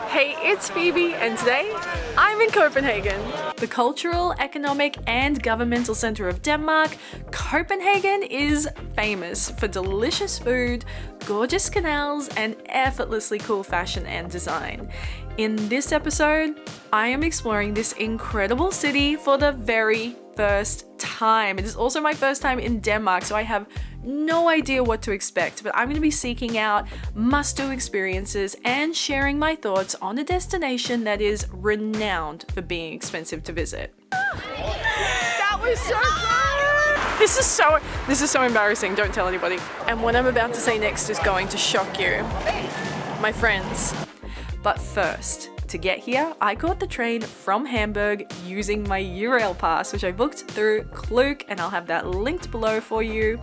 Hey, it's Phoebe, and today I'm in Copenhagen. The cultural, economic, and governmental center of Denmark, Copenhagen is famous for delicious food, gorgeous canals, and effortlessly cool fashion and design. In this episode, I am exploring this incredible city for the very first time. It is also my first time in Denmark, so I have no idea what to expect, but I'm going to be seeking out must-do experiences and sharing my thoughts on a destination that is renowned for being expensive to visit. That was so good! This is so embarrassing, don't tell anybody. And what I'm about to say next is going to shock you, my friends. But first, to get here, I caught the train from Hamburg using my Eurail pass, which I booked through Klook, and I'll have that linked below for you.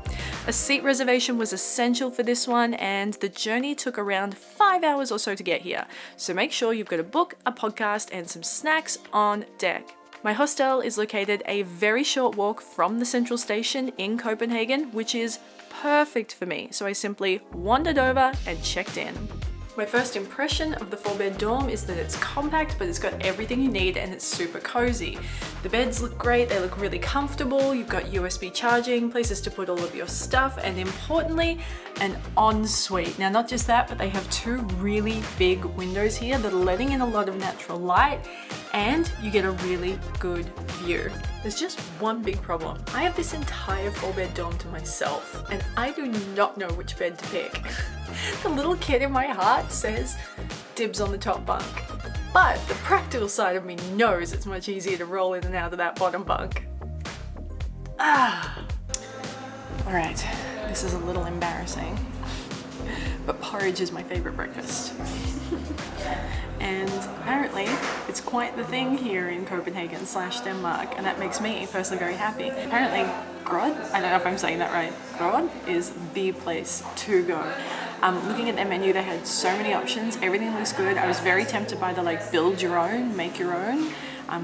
A seat reservation was essential for this one, and the journey took around 5 hours or so to get here. So make sure you've got a book, a podcast, and some snacks on deck. My hostel is located a very short walk from the central station in Copenhagen, which is perfect for me. So I simply wandered over and checked in. My first impression of the 4-bed dorm is that it's compact, but it's got everything you need and it's super cozy. The beds look great, they look really comfortable, you've got USB charging, places to put all of your stuff, and importantly, an ensuite. Now, not just that, but they have 2 really big windows here that are letting in a lot of natural light, and you get a really good view. There's just one big problem. I have this entire 4-bed dorm to myself, and I do not know which bed to pick. The little kid in my heart says dibs on the top bunk, but the practical side of me knows it's much easier to roll in and out of that bottom bunk. Alright, this is a little embarrassing, but porridge is my favorite breakfast. And apparently it's quite the thing here in Copenhagen / Denmark, and that makes me personally very happy. Apparently Grod, I don't know if I'm saying that right, Grod is the place to go. Looking at their menu, they had so many options, everything looks good. I was very tempted by the build your own, make your own.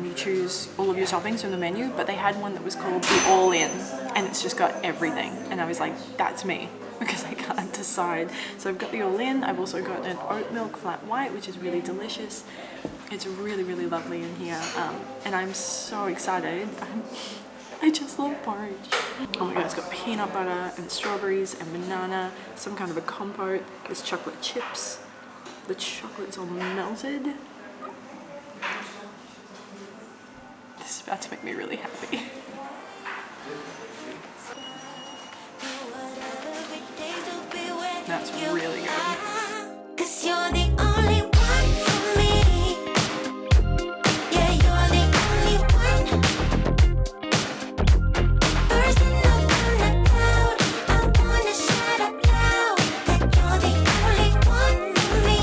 You choose all of your toppings from the menu, but they had one that was called the all-in, and it's just got everything. And I was like, that's me, because I can't decide. So I've got the all-in, I've also got an oat milk flat white, which is really delicious. It's really, really lovely in here, and I'm so excited. I just love porridge. Oh my god, it's got peanut butter and strawberries and banana, some kind of a compote. There's chocolate chips. The chocolate's all melted. This is about to make me really happy. That's really good. 'Cause you're the only one for me. Yeah, you're the only one. Bursting up on the cloud. I wanna shout out loud that you're the only one for me.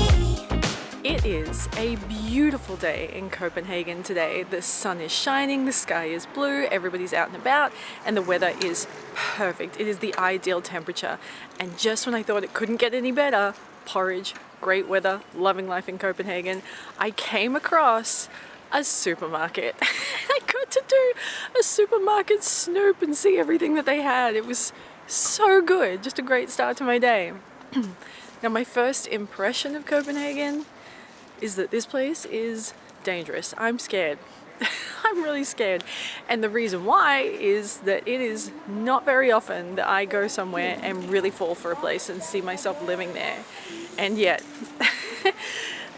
It is a beautiful day in Copenhagen today. The sun is shining, the sky is blue, everybody's out and about, and the weather is perfect. It is the ideal temperature. And just when I thought it couldn't get any better, porridge, great weather, loving life in Copenhagen, I came across a supermarket. I got to do a supermarket snoop and see everything that they had. It was so good, just a great start to my day. Now, my first impression of Copenhagen is that this place is dangerous. I'm scared. I'm really scared. And the reason why is that it is not very often that I go somewhere and really fall for a place and see myself living there. And yet,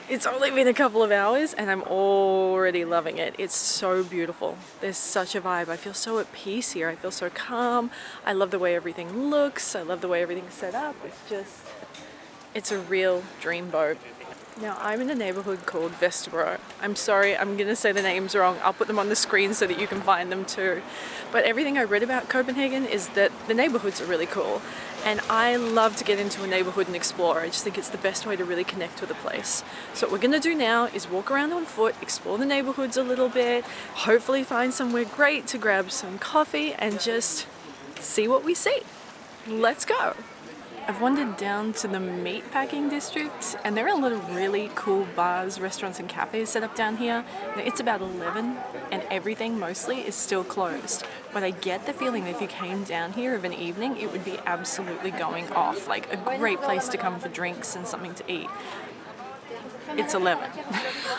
it's only been a couple of hours and I'm already loving it. It's so beautiful. There's such a vibe. I feel so at peace here. I feel so calm. I love the way everything looks. I love the way everything's set up. It's a real dreamboat. Now, I'm in a neighborhood called Vestibro. I'm sorry, I'm gonna say the names wrong. I'll put them on the screen so that you can find them too. But everything I read about Copenhagen is that the neighborhoods are really cool. And I love to get into a neighborhood and explore. I just think it's the best way to really connect with a place. So what we're gonna do now is walk around on foot, explore the neighborhoods a little bit, hopefully find somewhere great to grab some coffee and just see what we see. Let's go. I've wandered down to the meatpacking district, and there are a lot of really cool bars, restaurants and cafes set up down here. Now, it's about 11 and everything mostly is still closed, but I get the feeling that if you came down here of an evening, it would be absolutely going off, like a great place to come for drinks and something to eat. it's 11.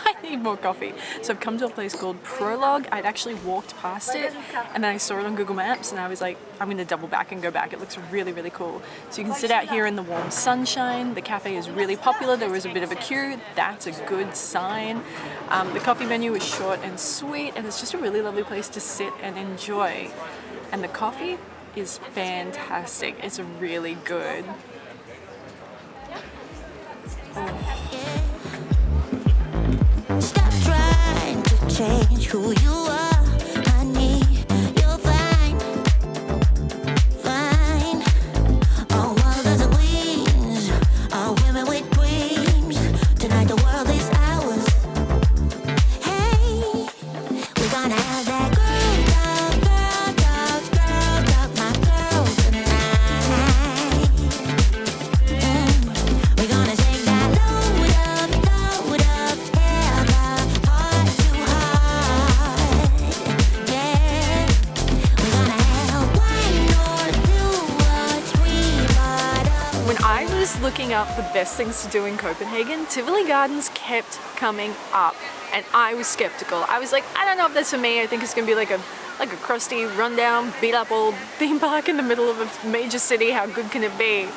I need more coffee. So I've come to a place called Prologue. I'd actually walked past it and then I saw it on Google Maps and I was like, I'm going to double back and go back. It looks really, really cool. So you can sit out here in the warm sunshine. The cafe is really popular. There was a bit of a queue. That's a good sign. The coffee menu is short and sweet and it's just a really lovely place to sit and enjoy. And the coffee is fantastic. It's really good. Stop trying to change who you are, honey. You're fine, fine. All mothers and queens, all women with dreams. Tonight the world is ours. Hey, we're gonna have that girl, my girl tonight. We're gonna take that load up, yeah, the heart to heart. Yeah, we're gonna have 1 or 2 or 3 bottles. When I was looking up the best things to do in Copenhagen, Tivoli Gardens kept coming up and I was skeptical. I was like, I don't know if that's for me. I think it's gonna be like a crusty, rundown, beat up old theme park in the middle of a major city. How good can it be?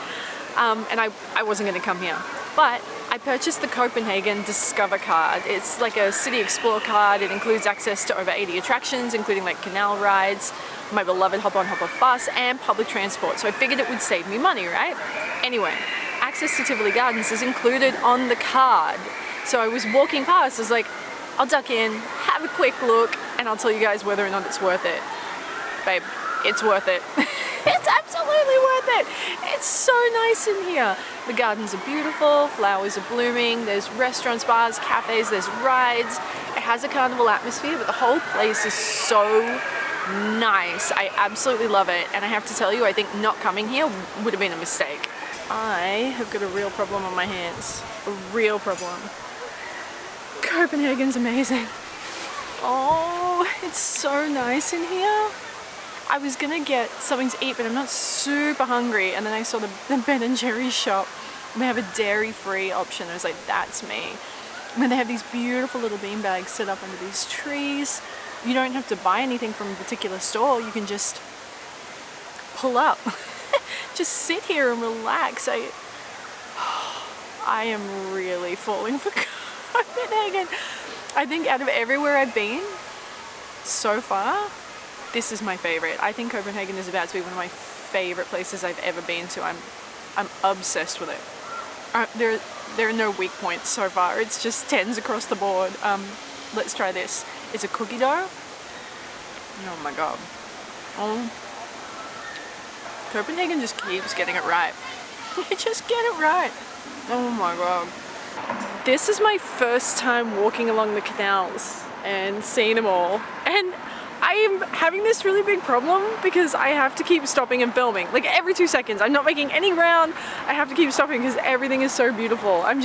And I wasn't gonna come here. But I purchased the Copenhagen Discover card. It's like a city explore card. It includes access to over 80 attractions, including like canal rides, my beloved hop on hop off bus and public transport. So I figured it would save me money, right? Anyway, access to Tivoli Gardens is included on the card. So I was walking past, I was like, I'll duck in, have a quick look, and I'll tell you guys whether or not it's worth it. Babe, it's worth it. It's absolutely worth it. It's so nice in here. The gardens are beautiful, flowers are blooming, there's restaurants, bars, cafes, there's rides. It has a carnival atmosphere, but the whole place is so nice. I absolutely love it, and I have to tell you, I think not coming here would have been a mistake. I have got a real problem on my hands. A real problem. Copenhagen's amazing. Oh, it's so nice in here. I was gonna get something to eat, but I'm not super hungry. And then I saw the Ben & Jerry's shop. And they have a dairy-free option. I was like, that's me. And then they have these beautiful little beanbags set up under these trees. You don't have to buy anything from a particular store. You can just pull up. Just sit here and relax. I am really falling for Copenhagen. I think out of everywhere I've been so far, this is my favorite. I think Copenhagen is about to be one of my favorite places I've ever been to. I'm obsessed with it. There are no weak points so far. It's just 10s across the board. Let's try this. It's a cookie dough. Oh my god. Copenhagen just keeps getting it right. You just get it right. Oh my god. This is my first time walking along the canals and seeing them all. And I am having this really big problem because I have to keep stopping and filming. Like every 2 seconds. I'm not making any ground. I have to keep stopping because everything is so beautiful. I'm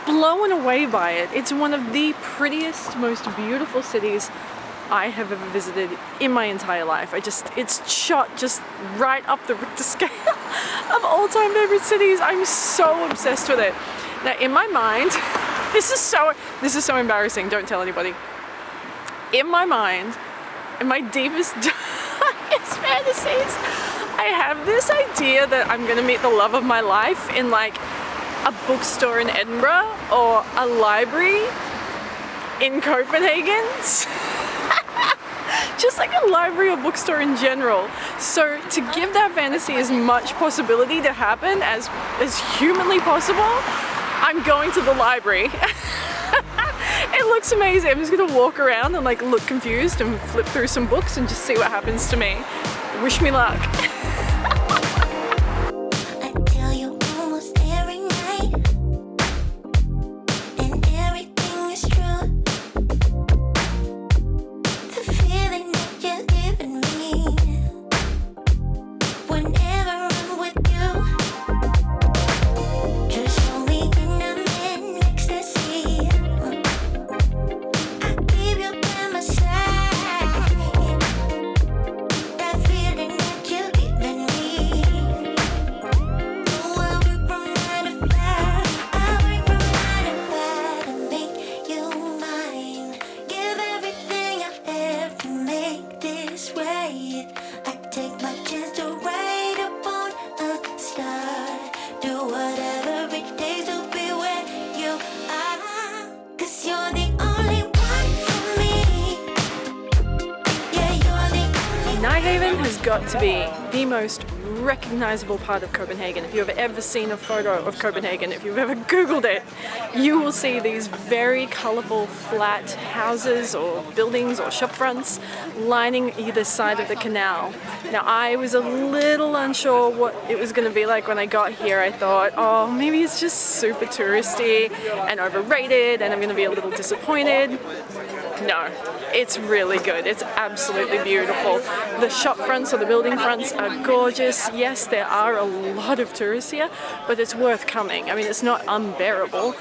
blown away by it. It's one of the prettiest, most beautiful cities I have ever visited in my entire life. It's shot just right up the Richter scale of all-time favorite cities. I'm so obsessed with it. Now in my mind, this is so embarrassing, don't tell anybody. In my mind, in my deepest, darkest fantasies, I have this idea that I'm gonna meet the love of my life in like a bookstore in Edinburgh or a library in Copenhagen. Just like a library or bookstore in general. So to give that fantasy as much possibility to happen as humanly possible, I'm going to the library. It looks amazing. I'm just gonna walk around and like look confused and flip through some books and just see what happens to me. Wish me luck. That feeling that you give got to be the most recognizable part of Copenhagen. If you've ever seen a photo of Copenhagen, if you've ever Googled it, you will see these very colorful flat houses or buildings or shop fronts lining either side of the canal. Now, I was a little unsure what it was going to be like when I got here. I thought, oh, maybe it's just super touristy and overrated and I'm going to be a little disappointed. No, it's really good. It's absolutely beautiful. The shop fronts or the building fronts are gorgeous. Yes, there are a lot of tourists here, but it's worth coming. I mean, it's not unbearable.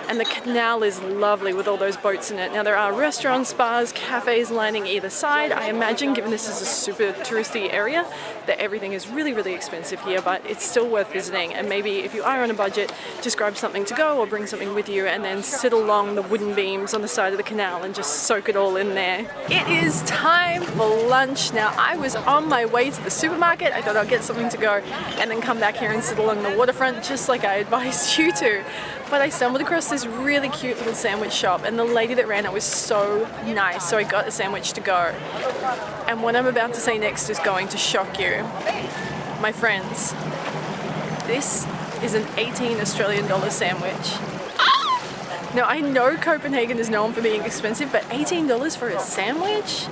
And the canal is lovely with all those boats in it. Now, there are restaurants, bars, cafes lining either side. I imagine, given this is a super touristy area, that everything is really, really expensive here, but it's still worth visiting. And maybe if you are on a budget, just grab something to go or bring something with you and then sit along the wooden beams on the side of the canal and just soak it all in there. It is time for lunch. Now, I was on my way to the supermarket. I thought I'd get something to go and then come back here and sit along the waterfront just like I advised you to. But I stumbled across this really cute little sandwich shop and the lady that ran it was so nice, so I got a sandwich to go. And what I'm about to say next is going to shock you. My friends, this is an 18 Australian dollar sandwich. Now, I know Copenhagen is known for being expensive, but $18 for a sandwich?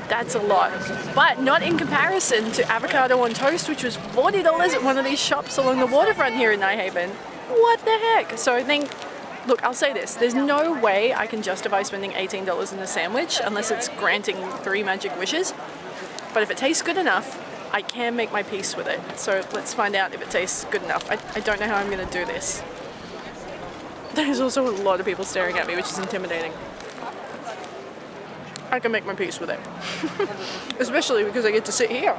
That's a lot. But not in comparison to avocado on toast, which was $40 at one of these shops along the waterfront here in Nighthaven. What the heck? So I think, look, I'll say this. There's no way I can justify spending $18 in a sandwich unless it's granting 3 magic wishes. But if it tastes good enough, I can make my peace with it. So let's find out if it tastes good enough. I don't know how I'm going to do this. There's also a lot of people staring at me, which is intimidating. I can make my peace with it. Especially because I get to sit here.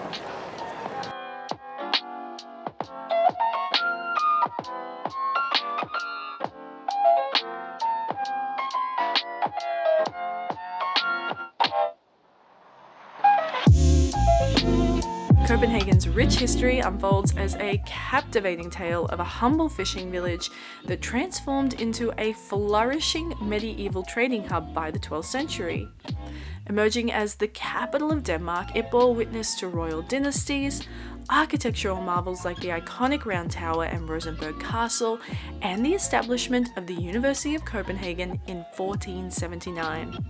Copenhagen's rich history unfolds as a captivating tale of a humble fishing village that transformed into a flourishing medieval trading hub by the 12th century. Emerging as the capital of Denmark, it bore witness to royal dynasties, architectural marvels like the iconic Round Tower and Rosenborg Castle, and the establishment of the University of Copenhagen in 1479.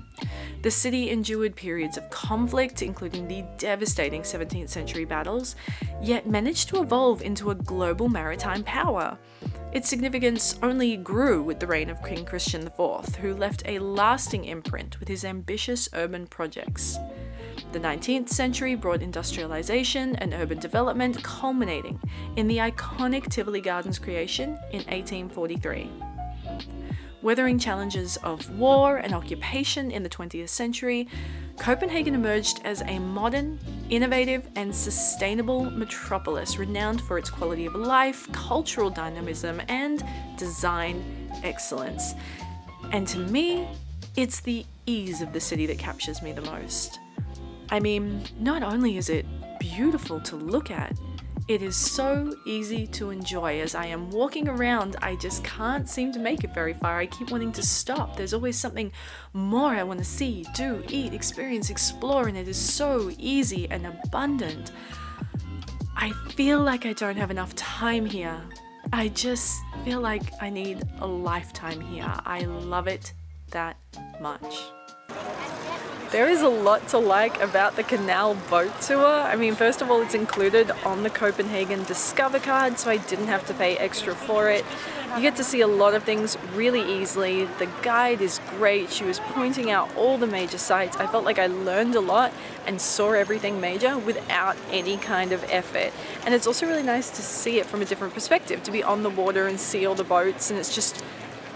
The city endured periods of conflict, including the devastating 17th century battles, yet managed to evolve into a global maritime power. Its significance only grew with the reign of King Christian IV, who left a lasting imprint with his ambitious urban projects. The 19th century brought industrialization and urban development, culminating in the iconic Tivoli Gardens creation in 1843. Weathering challenges of war and occupation in the 20th century, Copenhagen emerged as a modern, innovative, and sustainable metropolis renowned for its quality of life, cultural dynamism, and design excellence. And to me, it's the ease of the city that captures me the most. I mean, not only is it beautiful to look at, it is so easy to enjoy. As I am walking around, I just can't seem to make it very far. I keep wanting to stop. There's always something more I want to see, do, eat, experience, explore, and it is so easy and abundant. I feel like I don't have enough time here. I just feel like I need a lifetime here. I love it that much. There is a lot to like about the Canal boat tour. I mean, first of all, it's included on the Copenhagen Discover card, so I didn't have to pay extra for it. You get to see a lot of things really easily. The guide is great. She was pointing out all the major sites. I felt like I learned a lot and saw everything major without any kind of effort. And it's also really nice to see it from a different perspective, to be on the water and see all the boats, and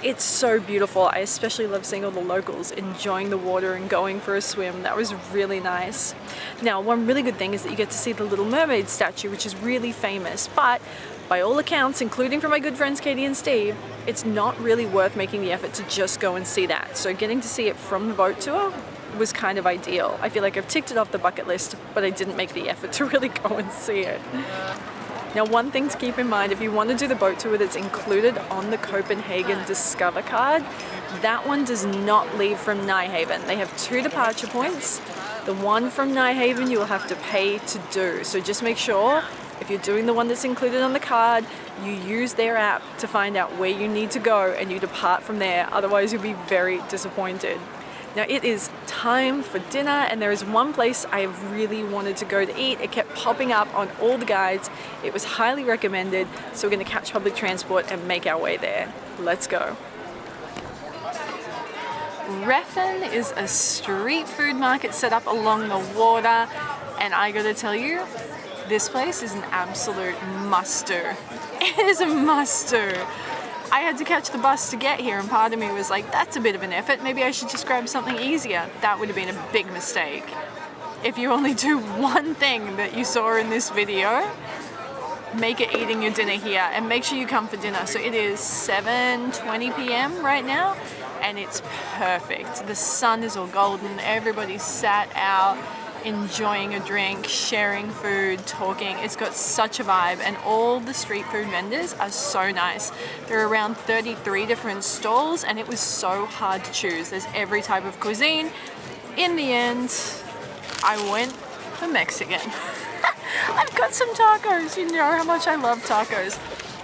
it's so beautiful. I especially love seeing all the locals enjoying the water and going for a swim. That was really nice. Now, one really good thing is that you get to see the Little Mermaid statue, which is really famous, but by all accounts, including from my good friends Katie and Steve, it's not really worth making the effort to just go and see that. So getting to see it from the boat tour was kind of ideal. I feel like I've ticked it off the bucket list, but I didn't make the effort to really go and see it. Now, one thing to keep in mind, if you want to do the boat tour that's included on the Copenhagen Discover card, that one does not leave from Nighthaven. They have 2 departure points. The one from Nighthaven you will have to pay to do. So just make sure if you're doing the one that's included on the card, you use their app to find out where you need to go and you depart from there. Otherwise you'll be very disappointed. Now it is time for dinner, and there is one place I have really wanted to go to eat. It kept popping up on all the guides. It was highly recommended, so we're going to catch public transport and make our way there. Let's go. Refin is a street food market set up along the water, and I gotta tell you, this place is an absolute must-do. It is a must-do. I had to catch the bus to get here, and part of me was like, that's a bit of an effort, maybe I should just grab something easier. That would have been a big mistake. If you only do one thing that you saw in this video, make it eating your dinner here, and make sure you come for dinner. So it is 7:20 p.m. right now, and it's perfect. The sun is all golden, everybody's sat out, enjoying a drink, sharing food, talking. It's got such a vibe, and all the street food vendors are so nice. There are around 33 different stalls, and it was so hard to choose. There's every type of cuisine. In the end, I went for Mexican. I've got some tacos. You know how much I love tacos.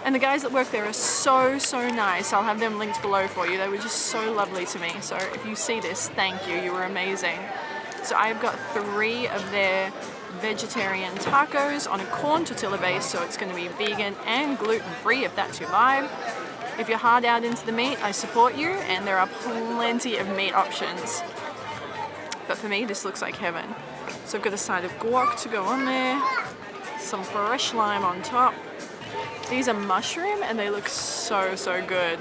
And the guys that work there are so nice. I'll have them linked below for you. They were just so lovely to me. So if you see this, thank you. You were amazing. So I've got 3 of their vegetarian tacos on a corn tortilla base, so it's going to be vegan and gluten-free if that's your vibe. If you're hard out into the meat, I support you, and there are plenty of meat options. But for me, this looks like heaven. So I've got a side of guac to go on there, some fresh lime on top. These are mushroom, and they look so good.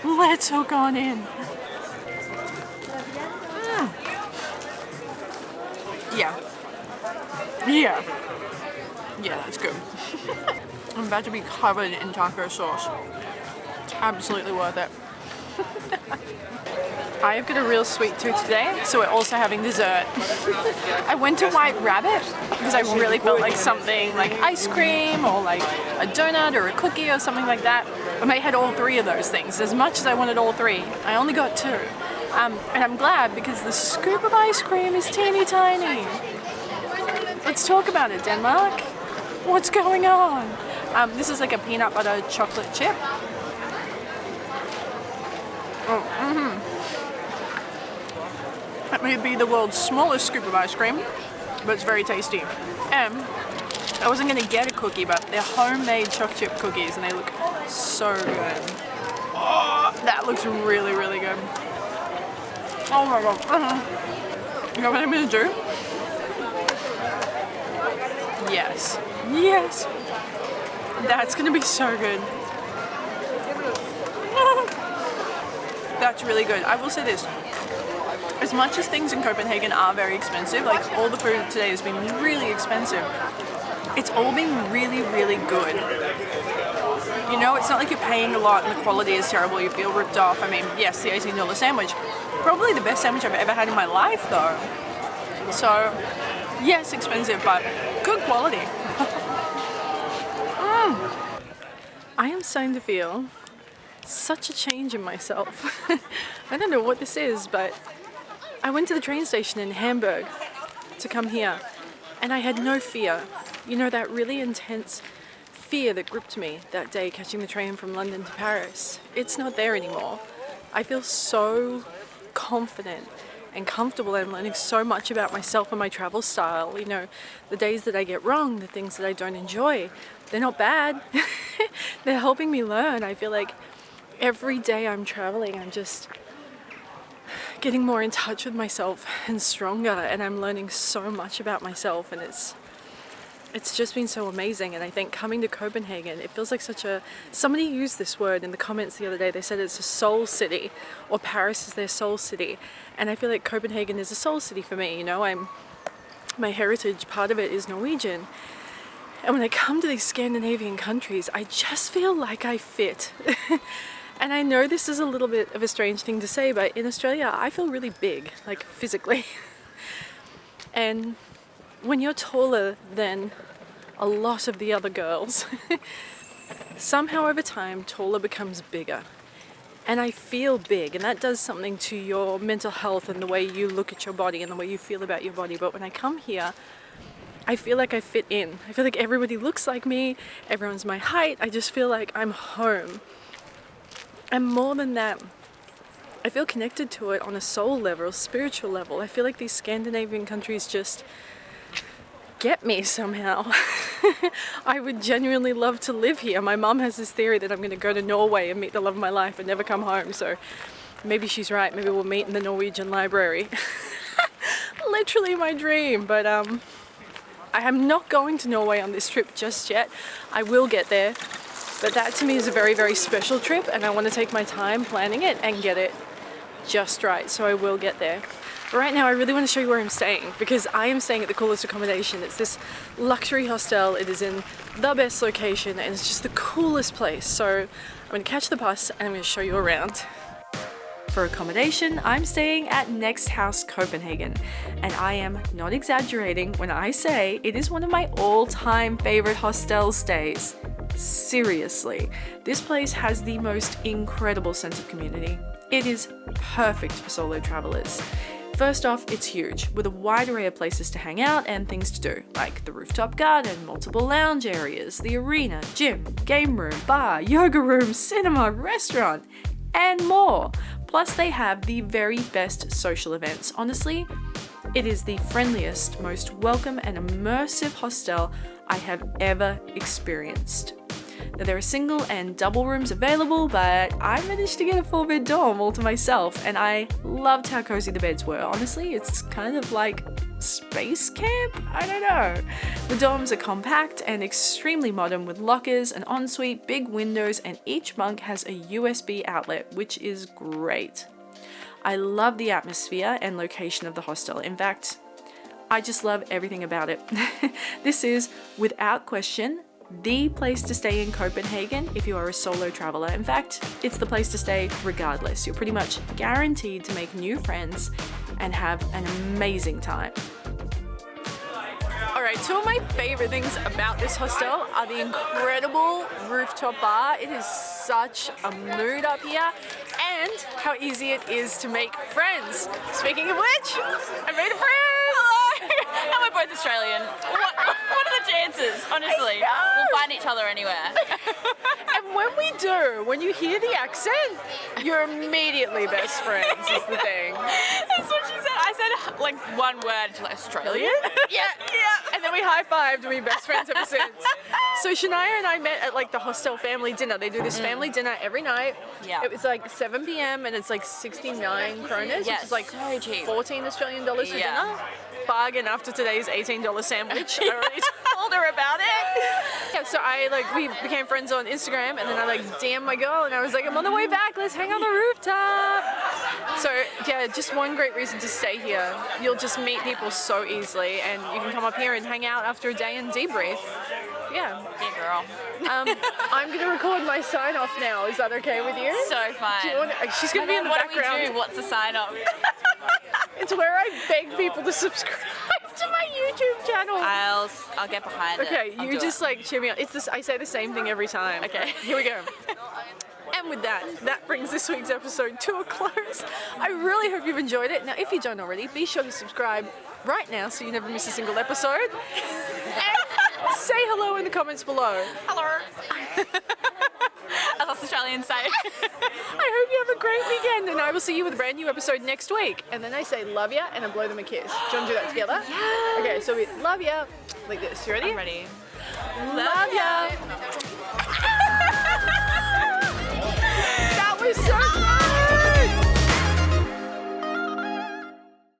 Let's hook on in. Yeah, that's good. I'm about to be covered in taco sauce. Absolutely worth it. I've got a real sweet tooth today, so we're also having dessert. I went to White Rabbit because I really felt like something like ice cream or like a donut or a cookie or something like that. And they had all 3 of those things. As much as I wanted all 3, I only got 2. And I'm glad because the scoop of ice cream is teeny tiny. Let's talk about it, Denmark. What's going on? This is like a peanut butter chocolate chip. That may be the world's smallest scoop of ice cream, but it's very tasty. And I wasn't going to get a cookie, but they're homemade chocolate chip cookies, and they look so good. Oh, that looks really good. Oh my god. You know what I'm going to do? Yes. That's going to be so good. That's really good. I will say this. As much as things in Copenhagen are very expensive, like all the food today has been really expensive, it's all been really good. You know, it's not like you're paying a lot and the quality is terrible, you feel ripped off. I mean, yes, the $18 sandwich, probably the best sandwich I've ever had in my life though. So, yes, expensive, but good quality. I am starting to feel such a change in myself. I don't know what this is, but I went to the train station in Hamburg to come here, and I had no fear. You know, that really intense fear that gripped me that day catching the train from London to Paris. It's not there anymore. I feel so confident and comfortable, and I'm learning so much about myself and my travel style. You know, the days that I get wrong, the things that I don't enjoy, they're not bad. They're helping me learn. I feel like every day I'm traveling, I'm just getting more in touch with myself and stronger, and I'm learning so much about myself, and it's just been so amazing. And I think coming to Copenhagen, it feels like somebody used this word in the comments the other day. They said it's a soul city, or Paris is their soul city, and I feel like Copenhagen is a soul city for me. You know, my heritage, part of it is Norwegian, and when I come to these Scandinavian countries, I just feel like I fit. And I know this is a little bit of a strange thing to say, but in Australia I feel really big, like physically. And when you're taller than a lot of the other girls, somehow over time taller becomes bigger. and I feel big, and that does something to your mental health and the way you look at your body and the way you feel about your body. But when I come here, I feel like I fit in. I feel like everybody looks like me, everyone's my height. I just feel like I'm home. And more than that, I feel connected to it on a soul level, a spiritual level. I feel like these Scandinavian countries just get me somehow. I would genuinely love to live here. My mum has this theory that I'm going to go to Norway and meet the love of my life and never come home. So maybe she's right. Maybe we'll meet in the Norwegian library. Literally my dream. But I am not going to Norway on this trip just yet. I will get there. But that to me is a very, very special trip, and I want to take my time planning it and get it just right. So I will get there. But right now I really want to show you where I'm staying, because I am staying at the coolest accommodation. It's this luxury hostel. It is in the best location and it's just the coolest place. So I'm going to catch the bus and I'm going to show you around. For accommodation, I'm staying at Next House Copenhagen, and I am not exaggerating when I say it is one of my all-time favorite hostel stays. Seriously, this place has the most incredible sense of community. It is perfect for solo travelers. First off, it's huge, with a wide array of places to hang out and things to do, like the Rooftop Garden, multiple lounge areas, the arena, gym, game room, bar, yoga room, cinema, restaurant, and more. Plus, they have the very best social events. Honestly, it is the friendliest, most welcome and immersive hostel I have ever experienced. Now, there are single and double rooms available, but I managed to get a 4-bed dorm all to myself, and I loved how cozy the beds were. Honestly, it's kind of like space camp? I don't know. The dorms are compact and extremely modern, with lockers, an ensuite, big windows, and each bunk has a USB outlet, which is great. I love the atmosphere and location of the hostel. In fact, I just love everything about it. This is, without question, the place to stay in Copenhagen if you are a solo traveler. In fact, it's the place to stay regardless. You're pretty much guaranteed to make new friends and have an amazing time. Alright, two of my favorite things about this hostel are the incredible rooftop bar. It is such a mood up here, and how easy it is to make friends. Speaking of which, I made a friend! And we're both Australian. What are the chances? Honestly, we'll find each other anywhere. And when you hear the accent, you're immediately best friends, is the thing. That's what she said. I said like one word. She's like, Australian? Yeah. And then we high-fived and we're best friends ever since. So Shania and I met at like the hostel family dinner. They do this family dinner every night. Yeah. It was like 7 p.m. and it's like 69 kronas, which is like so cheap. 14 Australian dollars for dinner. Bargain after today's $18 sandwich. I already told her about it. Yeah, so we became friends on Instagram, and then I DM'd my girl and I was like, I'm on the way back, let's hang on the rooftop. So yeah, just one great reason to stay here. You'll just meet people so easily, and you can come up here and hang out after a day and debrief. Yeah. Yeah, girl. I'm gonna record my sign off now. Is that okay with you? So fun. She's gonna be in the background. What do we do? What's the sign off? It's where I beg people to subscribe to my YouTube channel. I'll get behind it. Okay, you just cheer me on. It's this. I say the same thing every time. Okay, here we go. And with that brings this week's episode to a close. I really hope you've enjoyed it. Now, if you don't already, be sure to subscribe right now so you never miss a single episode. And say hello in the comments below. Hello. As us Australians say. I hope you have a great weekend, and I will see you with a brand new episode next week. And then I say love ya and I blow them a kiss. Do you want to do that together? Yeah. Okay, so we love ya like this. You ready? I'm ready. Love ya.